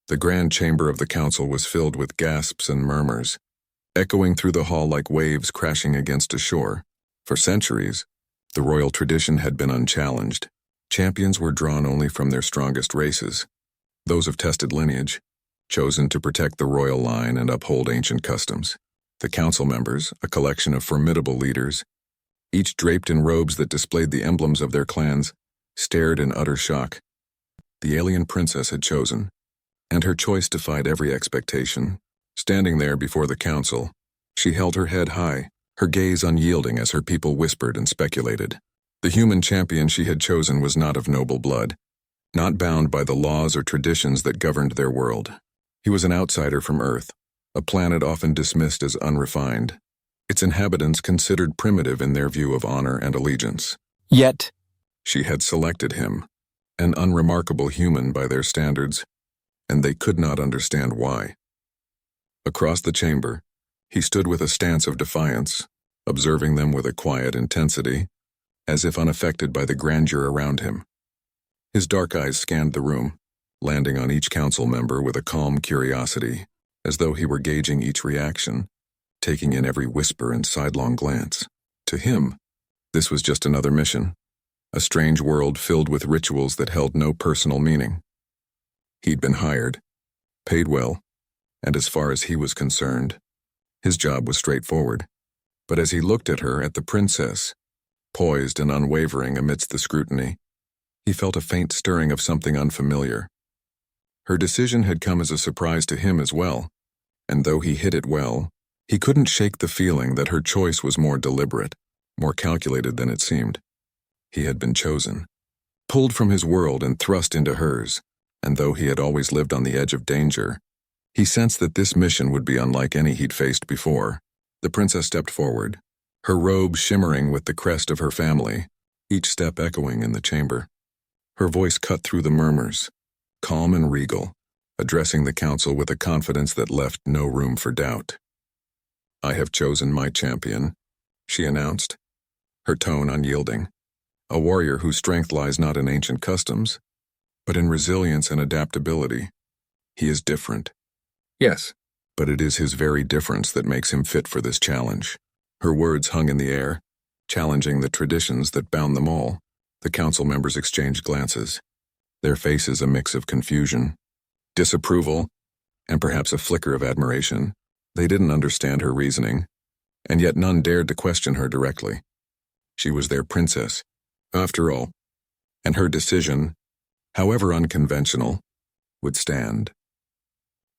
The grand chamber of the council was filled with gasps and murmurs, echoing through the hall like waves crashing against a shore. For centuries, the royal tradition had been unchallenged. Champions were drawn only from their strongest races, those of tested lineage, chosen to protect the royal line and uphold ancient customs. The council members, a collection of formidable leaders, each draped in robes that displayed the emblems of their clans, stared in utter shock. The alien princess had chosen, and her choice defied every expectation. Standing there before the council, she held her head high, her gaze unyielding as her people whispered and speculated. The human champion she had chosen was not of noble blood, not bound by the laws or traditions that governed their world. He was an outsider from Earth, a planet often dismissed as unrefined, its inhabitants considered primitive in their view of honor and allegiance. Yet, she had selected him, an unremarkable human by their standards, and they could not understand why. Across the chamber, he stood with a stance of defiance, observing them with a quiet intensity, as if unaffected by the grandeur around him. His dark eyes scanned the room, landing on each council member with a calm curiosity, as though he were gauging each reaction, taking in every whisper and sidelong glance. To him, this was just another mission, a strange world filled with rituals that held no personal meaning. He'd been hired, paid well, and as far as he was concerned, his job was straightforward. But as he looked at her, at the princess, poised and unwavering amidst the scrutiny, he felt a faint stirring of something unfamiliar. Her decision had come as a surprise to him as well, and though he hid it well, he couldn't shake the feeling that her choice was more deliberate, more calculated than it seemed. He had been chosen, pulled from his world and thrust into hers, and though he had always lived on the edge of danger, he sensed that this mission would be unlike any he'd faced before. The princess stepped forward, her robe shimmering with the crest of her family, each step echoing in the chamber. Her voice cut through the murmurs, calm and regal, addressing the council with a confidence that left no room for doubt. "I have chosen my champion," she announced, her tone unyielding. "A warrior whose strength lies not in ancient customs, but in resilience and adaptability. He is different. Yes, but it is his very difference that makes him fit for this challenge." Her words hung in the air, challenging the traditions that bound them all. The council members exchanged glances, their faces a mix of confusion, disapproval, and perhaps a flicker of admiration. They didn't understand her reasoning, and yet none dared to question her directly. She was their princess, after all, and her decision, however unconventional, would stand.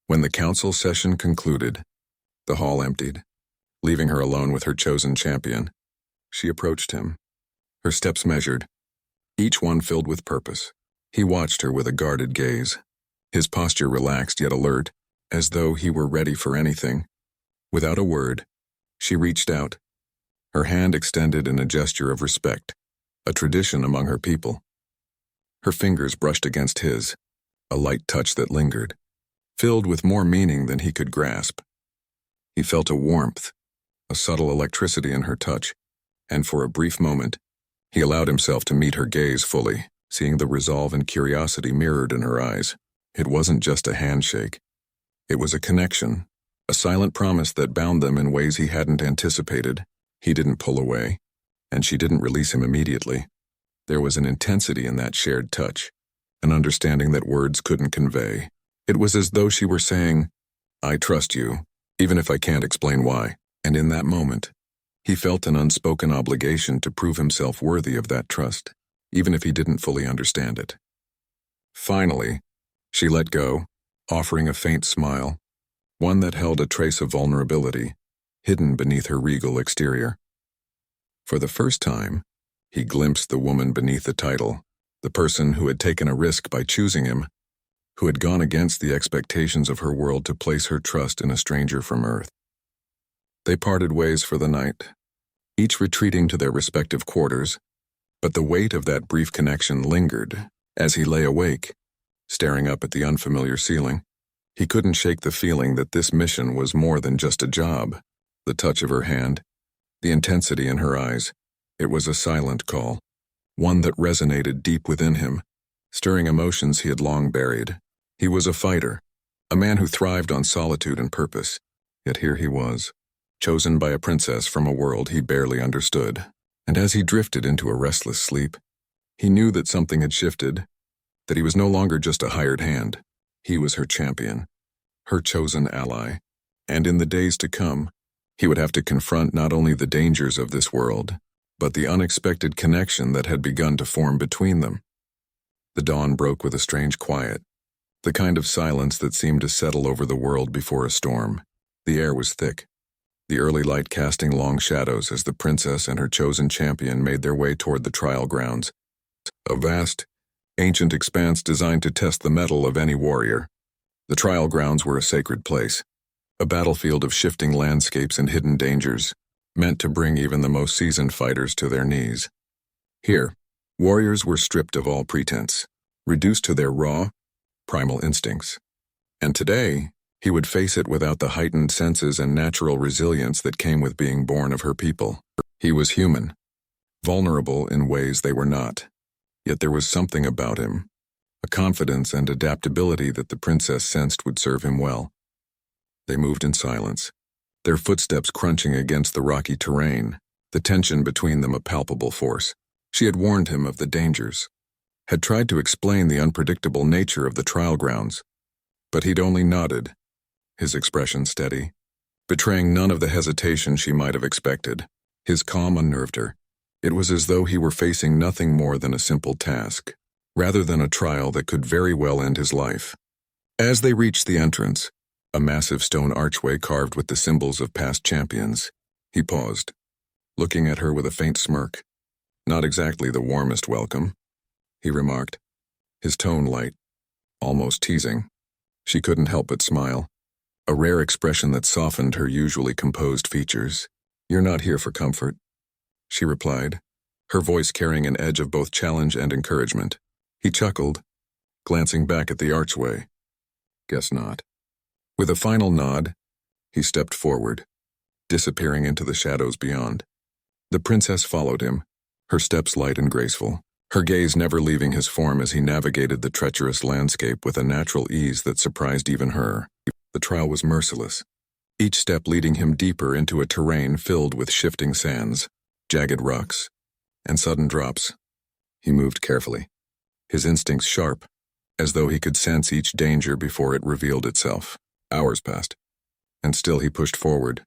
When the council session concluded, the hall emptied, leaving her alone with her chosen champion. She approached him, her steps measured, each one filled with purpose. He watched her with a guarded gaze, his posture relaxed yet alert, as though he were ready for anything. Without a word, she reached out, her hand extended in a gesture of respect, a tradition among her people. Her fingers brushed against his, a light touch that lingered, filled with more meaning than he could grasp. He felt a warmth, a subtle electricity in her touch, and for a brief moment, he allowed himself to meet her gaze fully, seeing the resolve and curiosity mirrored in her eyes. It wasn't just a handshake. It was a connection, a silent promise that bound them in ways he hadn't anticipated. He didn't pull away, and she didn't release him immediately. There was an intensity in that shared touch, an understanding that words couldn't convey. It was as though she were saying, "I trust you, even if I can't explain why." And in that moment, he felt an unspoken obligation to prove himself worthy of that trust, even if he didn't fully understand it. Finally, she let go, offering a faint smile, one that held a trace of vulnerability, hidden beneath her regal exterior. For the first time, he glimpsed the woman beneath the title, the person who had taken a risk by choosing him, who had gone against the expectations of her world to place her trust in a stranger from Earth. They parted ways for the night, each retreating to their respective quarters, but the weight of that brief connection lingered as he lay awake, staring up at the unfamiliar ceiling. He couldn't shake the feeling that this mission was more than just a job. The touch of her hand, the intensity in her eyes, it was a silent call, one that resonated deep within him, stirring emotions he had long buried. He was a fighter, a man who thrived on solitude and purpose. Yet here he was, chosen by a princess from a world he barely understood. And as he drifted into a restless sleep, he knew that something had shifted, that he was no longer just a hired hand. He was her champion, her chosen ally. And in the days to come, he would have to confront not only the dangers of this world, but the unexpected connection that had begun to form between them. The dawn broke with a strange quiet, the kind of silence that seemed to settle over the world before a storm. The air was thick, the early light casting long shadows as the princess and her chosen champion made their way toward the trial grounds, a vast, ancient expanse designed to test the mettle of any warrior. The trial grounds were a sacred place, a battlefield of shifting landscapes and hidden dangers, meant to bring even the most seasoned fighters to their knees. Here, warriors were stripped of all pretense, reduced to their raw, primal instincts. And today, he would face it without the heightened senses and natural resilience that came with being born of her people. He was human, vulnerable in ways they were not. Yet there was something about him, a confidence and adaptability that the princess sensed would serve him well. They moved in silence, their footsteps crunching against the rocky terrain, the tension between them a palpable force. She had warned him of the dangers, had tried to explain the unpredictable nature of the trial grounds, but he'd only nodded, his expression steady, betraying none of the hesitation she might have expected. His calm unnerved her. It was as though he were facing nothing more than a simple task, rather than a trial that could very well end his life. As they reached the entrance, a massive stone archway carved with the symbols of past champions, he paused, looking at her with a faint smirk. Not exactly the warmest welcome, he remarked, his tone light, almost teasing. She couldn't help but smile, a rare expression that softened her usually composed features. "You're not here for comfort," she replied, her voice carrying an edge of both challenge and encouragement. He chuckled, glancing back at the archway. "Guess not." With a final nod, he stepped forward, disappearing into the shadows beyond. The princess followed him, her steps light and graceful, her gaze never leaving his form as he navigated the treacherous landscape with a natural ease that surprised even her. The trial was merciless, each step leading him deeper into a terrain filled with shifting sands, jagged rocks, and sudden drops. He moved carefully, his instincts sharp, as though he could sense each danger before it revealed itself. Hours passed, and still he pushed forward,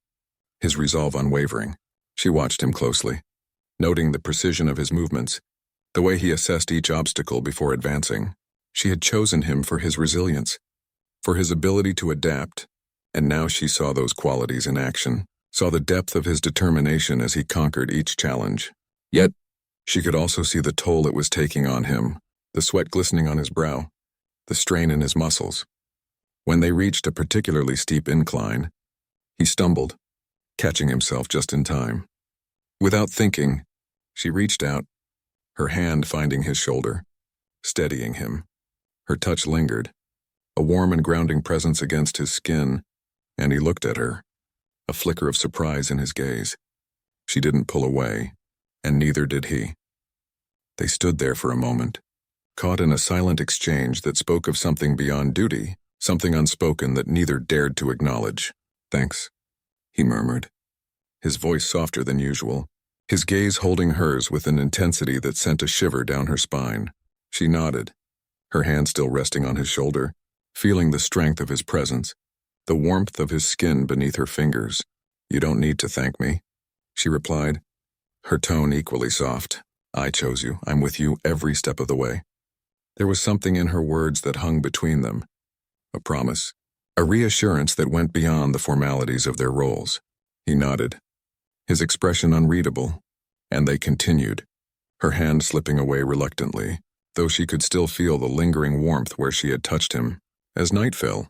his resolve unwavering. She watched him closely, noting the precision of his movements, the way he assessed each obstacle before advancing. She had chosen him for his resilience, for his ability to adapt, and now she saw those qualities in action, saw the depth of his determination as he conquered each challenge. Yet, she could also see the toll it was taking on him, the sweat glistening on his brow, the strain in his muscles. When they reached a particularly steep incline, he stumbled, catching himself just in time. Without thinking, she reached out, her hand finding his shoulder, steadying him. Her touch lingered, a warm and grounding presence against his skin, and he looked at her, a flicker of surprise in his gaze. She didn't pull away, and neither did he. They stood there for a moment, caught in a silent exchange that spoke of something beyond duty, something unspoken that neither dared to acknowledge. "Thanks," he murmured, his voice softer than usual, his gaze holding hers with an intensity that sent a shiver down her spine. She nodded, her hand still resting on his shoulder, feeling the strength of his presence, the warmth of his skin beneath her fingers. "You don't need to thank me," she replied, her tone equally soft. "I chose you. I'm with you every step of the way." There was something in her words that hung between them, a promise, a reassurance that went beyond the formalities of their roles. He nodded, his expression unreadable, and they continued, her hand slipping away reluctantly, though she could still feel the lingering warmth where she had touched him. As night fell,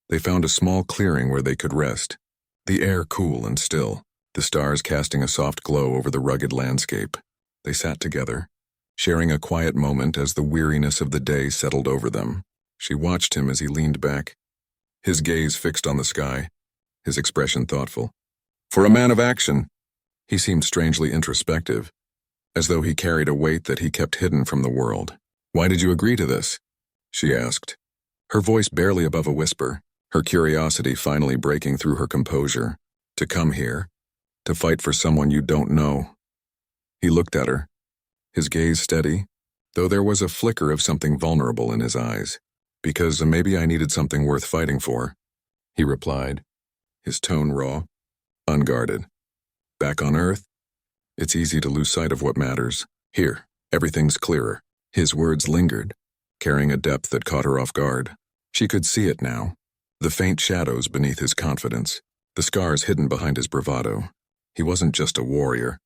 they found a small clearing where they could rest, the air cool and still, the stars casting a soft glow over the rugged landscape. They sat together, sharing a quiet moment as the weariness of the day settled over them. She watched him as he leaned back, his gaze fixed on the sky, his expression thoughtful. For a man of action, he seemed strangely introspective, as though he carried a weight that he kept hidden from the world. "Why did you agree to this?" she asked, her voice barely above a whisper. her curiosity finally breaking through her composure. To come here, to fight for someone you don't know. He looked at her, his gaze steady, though there was a flicker of something vulnerable in his eyes. Because maybe I needed something worth fighting for, he replied, his tone raw, unguarded. Back on Earth, it's easy to lose sight of what matters. Here, everything's clearer. His words lingered, carrying a depth that caught her off guard. She could see it now, the faint shadows beneath his confidence, the scars hidden behind his bravado. He wasn't just a warrior.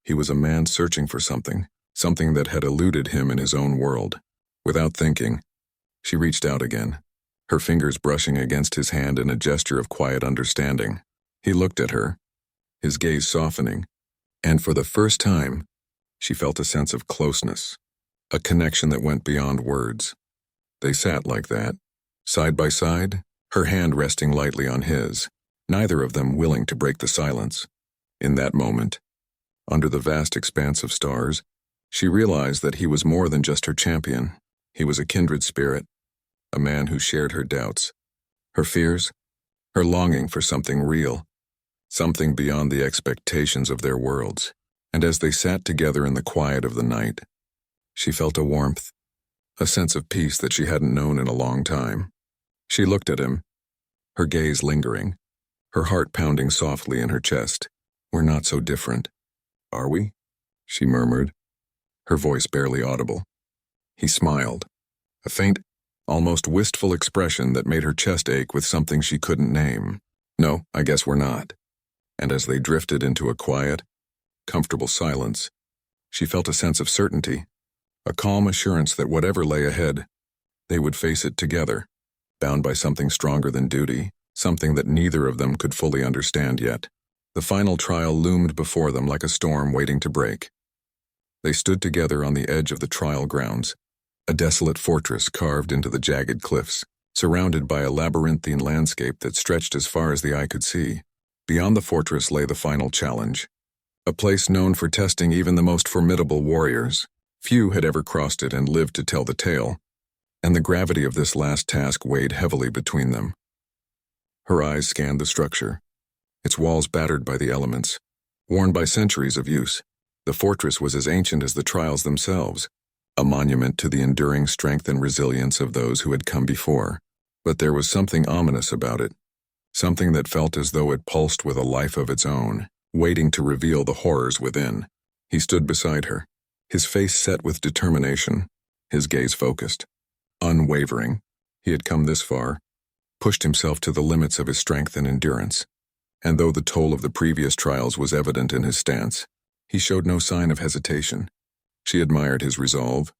He was a man searching for something that had eluded him in his own world. Without thinking, she reached out again, her fingers brushing against his hand in a gesture of quiet understanding. He looked at her, his gaze softening, and for the first time, she felt a sense of closeness, a connection that went beyond words. They sat like that, side by side, her hand resting lightly on his, neither of them willing to break the silence. In that moment, under the vast expanse of stars, she realized that he was more than just her champion. He was a kindred spirit, a man who shared her doubts, her fears, her longing for something real, something beyond the expectations of their worlds. And as they sat together in the quiet of the night, she felt a warmth, a sense of peace that she hadn't known in a long time. She looked at him, her gaze lingering, her heart pounding softly in her chest. We're not so different, are we? She murmured, her voice barely audible. He smiled, a faint, almost wistful expression that made her chest ache with something she couldn't name. No, I guess we're not. And as they drifted into a quiet, comfortable silence, she felt a sense of certainty, a calm assurance that whatever lay ahead, they would face it together, bound by something stronger than duty, something that neither of them could fully understand yet. The final trial loomed before them like a storm waiting to break. They stood together on the edge of the trial grounds, a desolate fortress carved into the jagged cliffs, surrounded by a labyrinthine landscape that stretched as far as the eye could see. Beyond the fortress lay the final challenge, a place known for testing even the most formidable warriors. Few had ever crossed it and lived to tell the tale, and the gravity of this last task weighed heavily between them. Her eyes scanned the structure, its walls battered by the elements, worn by centuries of use. The fortress was as ancient as the trials themselves, a monument to the enduring strength and resilience of those who had come before. But there was something ominous about it, something that felt as though it pulsed with a life of its own, waiting to reveal the horrors within. He stood beside her, his face set with determination, his gaze focused, unwavering. He had come this far, pushed himself to the limits of his strength and endurance, and though the toll of the previous trials was evident in his stance, he showed no sign of hesitation. She admired his resolve,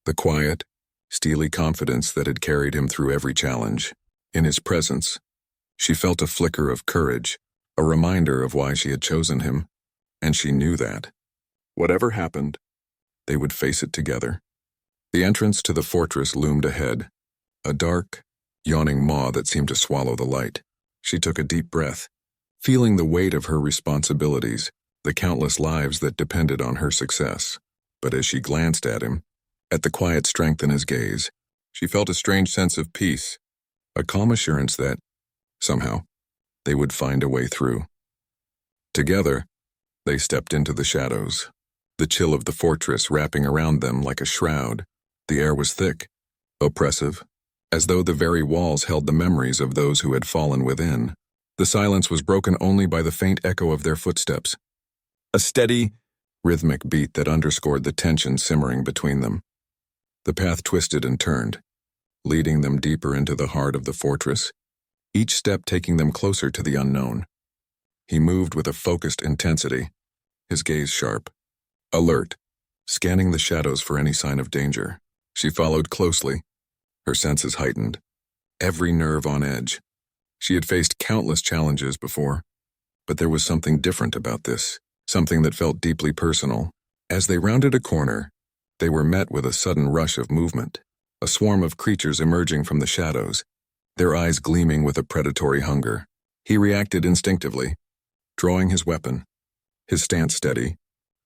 the quiet, steely confidence that had carried him through every challenge. In his presence, she felt a flicker of courage, a reminder of why she had chosen him, and she knew that, whatever happened, they would face it together. The entrance to the fortress loomed ahead, a dark, yawning maw that seemed to swallow the light. She took a deep breath, feeling the weight of her responsibilities, the countless lives that depended on her success. But as she glanced at him, at the quiet strength in his gaze, she felt a strange sense of peace, a calm assurance that, somehow, they would find a way through. Together, they stepped into the shadows, the chill of the fortress wrapping around them like a shroud. The air was thick, oppressive, as though the very walls held the memories of those who had fallen within. The silence was broken only by the faint echo of their footsteps, a steady, rhythmic beat that underscored the tension simmering between them. The path twisted and turned, leading them deeper into the heart of the fortress, each step taking them closer to the unknown. He moved with a focused intensity, his gaze sharp, alert, scanning the shadows for any sign of danger. She followed closely, her senses heightened, every nerve on edge. She had faced countless challenges before, but there was something different about this, something that felt deeply personal. As they rounded a corner, they were met with a sudden rush of movement, a swarm of creatures emerging from the shadows, their eyes gleaming with a predatory hunger. He reacted instinctively, drawing his weapon, his stance steady,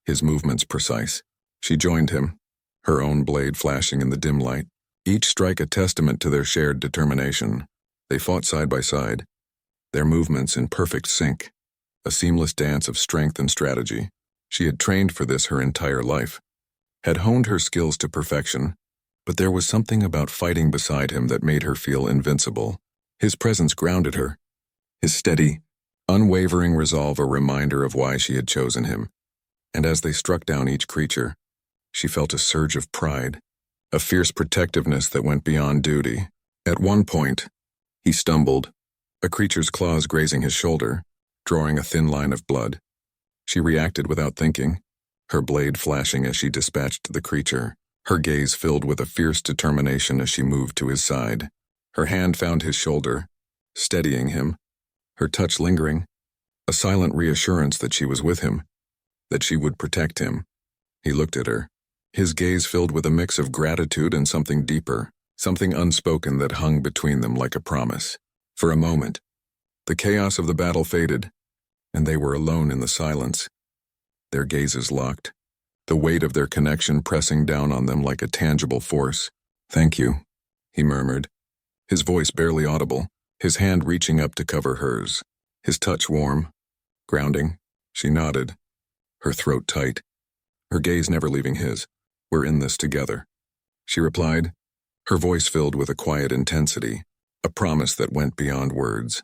his movements precise. She joined him, her own blade flashing in the dim light, each strike a testament to their shared determination. They fought side by side, their movements in perfect sync, a seamless dance of strength and strategy. She had trained for this her entire life, had honed her skills to perfection, but there was something about fighting beside him that made her feel invincible. His presence grounded her, his steady, unwavering resolve a reminder of why she had chosen him. And as they struck down each creature, she felt a surge of pride, a fierce protectiveness that went beyond duty. At one point, he stumbled, a creature's claws grazing his shoulder, drawing a thin line of blood. She reacted without thinking, her blade flashing as she dispatched the creature, her gaze filled with a fierce determination as she moved to his side. Her hand found his shoulder, steadying him, her touch lingering, a silent reassurance that she was with him, that she would protect him. He looked at her, his gaze filled with a mix of gratitude and something deeper, something unspoken that hung between them like a promise. For a moment, the chaos of the battle faded, and they were alone in the silence, their gazes locked, the weight of their connection pressing down on them like a tangible force. "Thank you," he murmured, his voice barely audible, his hand reaching up to cover hers, his touch warm, grounding. She nodded, her throat tight, her gaze never leaving his. "We're in this together," she replied, her voice filled with a quiet intensity, a promise that went beyond words.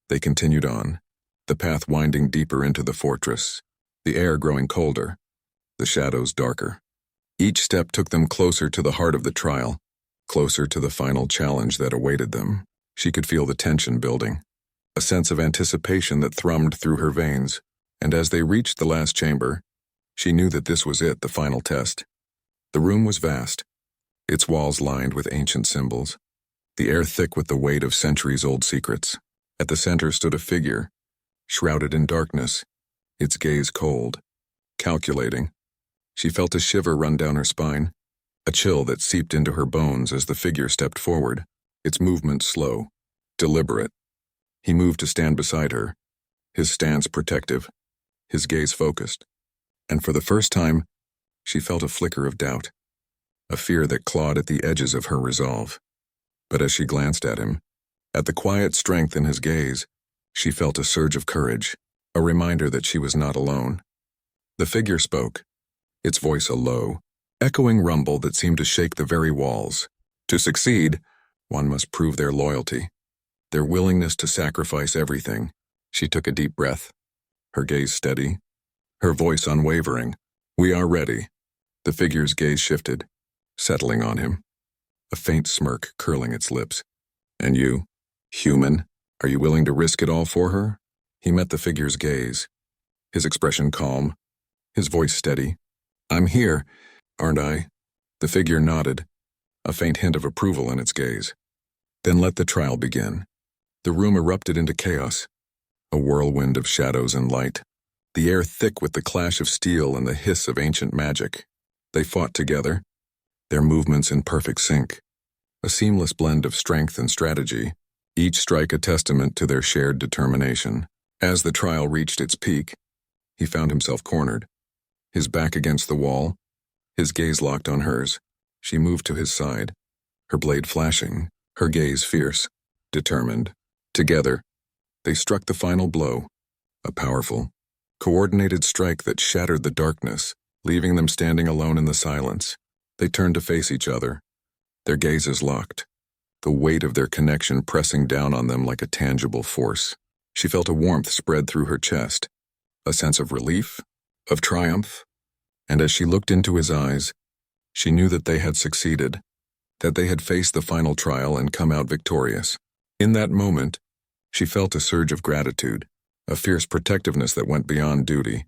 They continued on, the path winding deeper into the fortress, the air growing colder, the shadows darker. Each step took them closer to the heart of the trial, closer to the final challenge that awaited them. She could feel the tension building, a sense of anticipation that thrummed through her veins, and as they reached the last chamber, she knew that this was it, the final test. The room was vast, its walls lined with ancient symbols, the air thick with the weight of centuries-old secrets. At the center stood a figure, shrouded in darkness, its gaze cold, calculating. She felt a shiver run down her spine, a chill that seeped into her bones as the figure stepped forward, its movement slow, deliberate. He moved to stand beside her, his stance protective, his gaze focused. And for the first time, she felt a flicker of doubt, a fear that clawed at the edges of her resolve. But as she glanced at him, at the quiet strength in his gaze, she felt a surge of courage, a reminder that she was not alone. The figure spoke, its voice a low, echoing rumble that seemed to shake the very walls. To succeed, one must prove their loyalty, their willingness to sacrifice everything. She took a deep breath, her gaze steady, her voice unwavering. "We are ready." The figure's gaze shifted, settling on him, a faint smirk curling its lips. "And you, human, are you willing to risk it all for her?" He met the figure's gaze, his expression calm, his voice steady. "I'm here, aren't I?" The figure nodded, a faint hint of approval in its gaze. "Then let the trial begin." The room erupted into chaos, a whirlwind of shadows and light, the air thick with the clash of steel and the hiss of ancient magic. They fought together, their movements in perfect sync, a seamless blend of strength and strategy, each strike a testament to their shared determination. As the trial reached its peak, he found himself cornered, his back against the wall, his gaze locked on hers. She moved to his side, her blade flashing, her gaze fierce, determined. Together, they struck the final blow, a powerful, coordinated strike that shattered the darkness, leaving them standing alone in the silence. They turned to face each other, their gazes locked, the weight of their connection pressing down on them like a tangible force. She felt a warmth spread through her chest, a sense of relief, of triumph, and as she looked into his eyes, she knew that they had succeeded, that they had faced the final trial and come out victorious. In that moment, she felt a surge of gratitude, a fierce protectiveness that went beyond duty,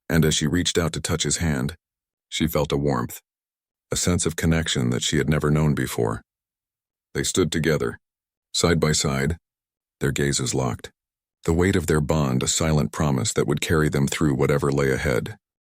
and as she reached out to touch his hand, she felt a warmth, a sense of connection that she had never known before. They stood together, side by side, their gazes locked, the weight of their bond a silent promise that would carry them through whatever lay ahead.